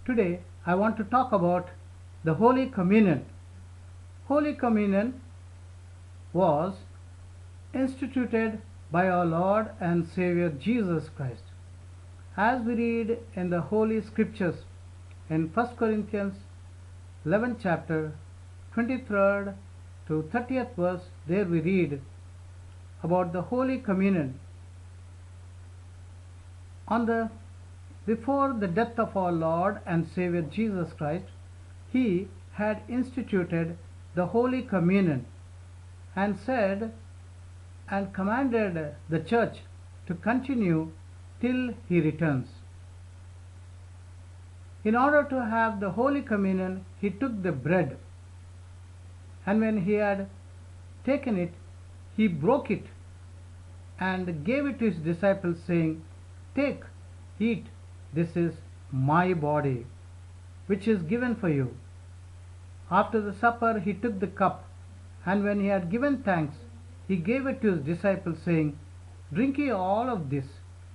Today I want to talk about the Holy Communion. Holy Communion was instituted by our Lord and Savior Jesus Christ. As we read in the Holy Scriptures in 1 Corinthians 11th chapter 23rd to 30th verse, there we read about the Holy Communion. Before the death of our Lord and Savior Jesus Christ, He had instituted the Holy Communion and said and commanded the church to continue till He returns. In order to have the Holy Communion, He took the bread, and when He had taken it, He broke it and gave it to His disciples, saying, "Take, eat, this is my body, which is given for you." After the supper, He took the cup, and when He had given thanks, He gave it to His disciples, saying, "Drink ye all of this,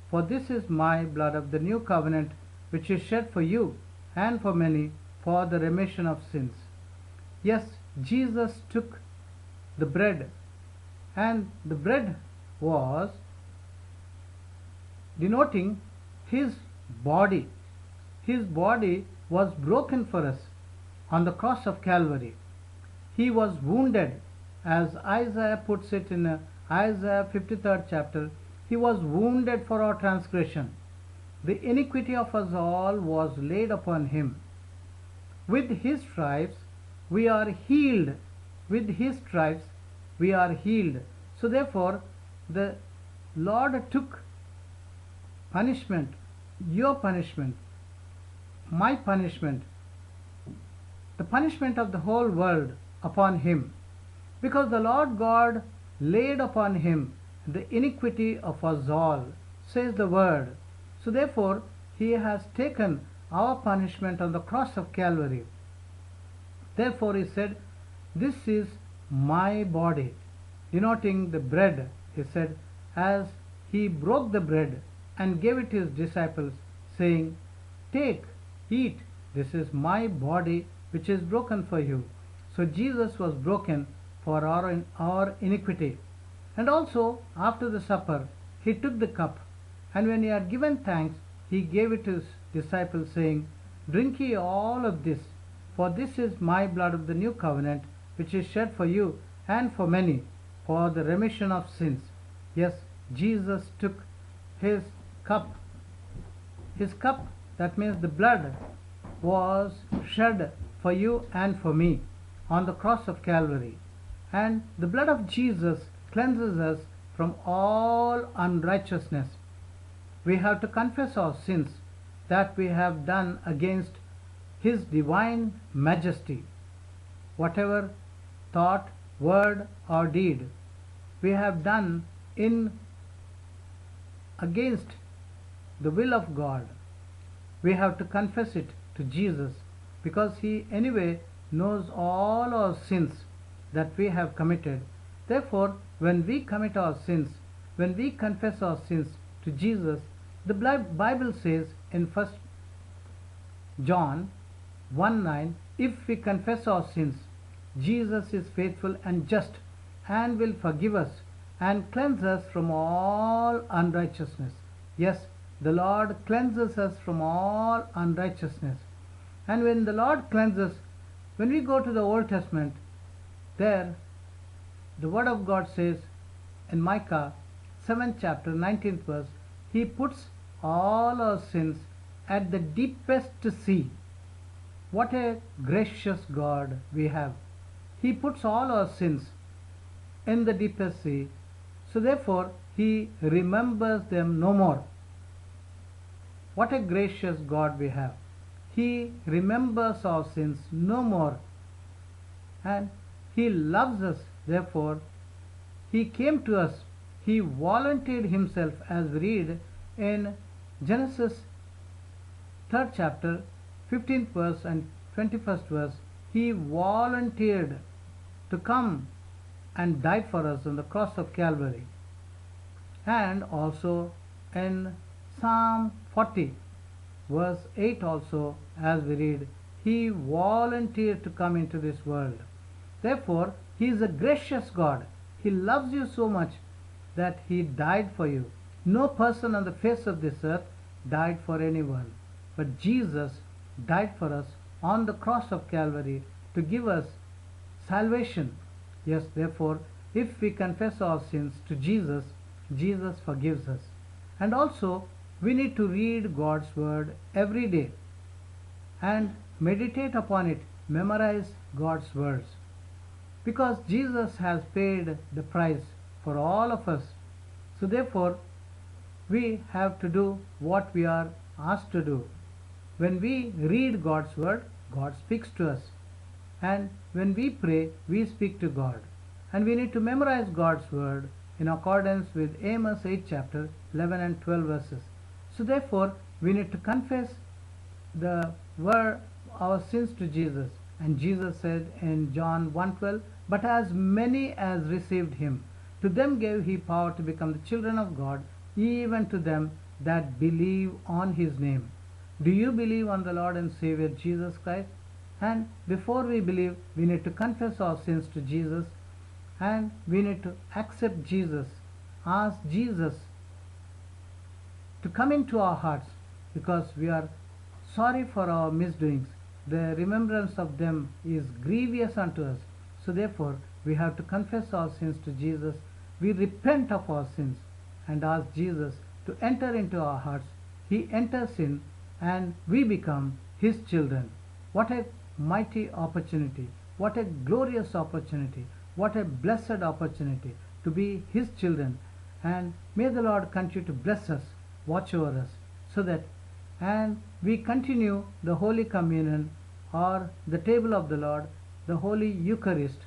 for this is my blood of the new covenant, which is shed for you and for many for the remission of sins." Yes, Jesus took the bread, and the bread was denoting His body. His body was broken for us on the cross of Calvary. He was wounded, as Isaiah puts it in Isaiah 53rd chapter. He was wounded for our transgression. The iniquity of us all was laid upon Him. With His stripes we are healed. With His stripes we are healed. So therefore the Lord took punishment, your punishment, my punishment, the punishment of the whole world upon Him, because the Lord God laid upon Him the iniquity of us all, says the Word. So therefore He has taken our punishment on the cross of Calvary. Therefore He said, "This is my body," denoting the bread. He said, as He broke the bread and gave it to His disciples, saying, "Take, eat, this is my body, which is broken for you." So Jesus was broken for our iniquity. And also after the supper He took the cup, and when He had given thanks, He gave it to His disciples, saying, "Drink ye all of this, for this is my blood of the new covenant, which is shed for you and for many for the remission of sins." Yes, Jesus took His cup. His cup, that means the blood, was shed for you and for me on the cross of Calvary. And the blood of Jesus cleanses us from all unrighteousness. We have to confess our sins that we have done against His divine majesty. Whatever thought, word or deed we have done in against the will of God, we have to confess it to Jesus, because He anyway knows all our sins that we have committed. Therefore, when we commit our sins, when we confess our sins to Jesus, the Bible says in 1 John 1:9, "If we confess our sins, Jesus is faithful and just and will forgive us and cleanse us from all unrighteousness." Yes, the Lord cleanses us from all unrighteousness. And when the Lord cleanses, when we go to the Old Testament, there the Word of God says in Micah 7th chapter 19th verse, He puts all our sins at the deepest sea. What a gracious God we have. He puts all our sins in the deepest sea, so therefore He remembers them no more. What a gracious God we have. He remembers our sins no more, and He loves us. Therefore He came to us. He volunteered Himself, as we read in Genesis 3rd chapter 15th verse and 21st verse. He volunteered to come and die for us on the cross of Calvary. And also in Psalm 40 verse 8 also, as we read, He volunteered to come into this world. Therefore, He is a gracious God. He loves you so much that He died for you. No person on the face of this earth died for anyone, but Jesus died for us on the cross of Calvary to give us salvation. Yes, therefore, if we confess our sins to Jesus, Jesus forgives us. And also, we need to read God's Word every day and meditate upon it, memorize God's words. Because Jesus has paid the price for all of us. So therefore, we have to do what we are asked to do. When we read God's Word, God speaks to us. And when we pray, we speak to God. And we need to memorize God's Word in accordance with Amos 8 chapter 11 and 12 verses. So therefore, we need to confess the word, our sins to Jesus. And Jesus said in John 1:12, But as many as received Him, to them gave He power to become the children of God, even to them that believe on His name. Do you believe on the Lord and Savior Jesus Christ? And before we believe, we need to confess our sins to Jesus, and we need to accept Jesus, ask Jesus to come into our hearts, because we are sorry for our misdoings. The remembrance of them is grievous unto us. So therefore, we have to confess our sins to Jesus. We repent of our sins and ask Jesus to enter into our hearts. He enters in and we become His children. What a mighty opportunity, what a glorious opportunity, what a blessed opportunity to be His children. And may the Lord continue to bless us, watch over us, so that and we continue the Holy Communion or the table of the Lord, the Holy Eucharist,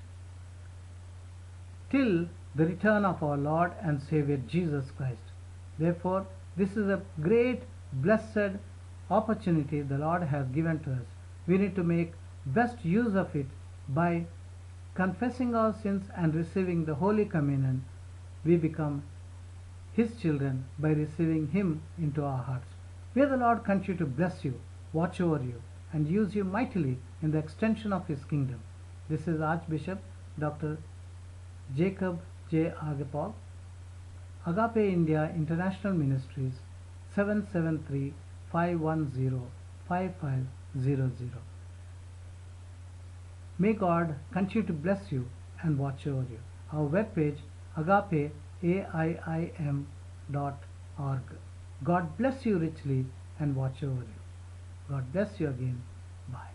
till the return of our Lord and Savior Jesus Christ. Therefore, this is a great blessed opportunity the Lord has given to us. We need to make best use of it by confessing our sins and receiving the Holy Communion. We become His children by receiving Him into our hearts. May the Lord continue to bless you, watch over you, and use you mightily in the extension of His kingdom. This is Archbishop Dr. Jacob J. Agapal, Agape India International Ministries, 773-510-5500. May God continue to bless you and watch over you. Our webpage agapeaim.org. God bless you richly and watch over you. God bless you again. Bye.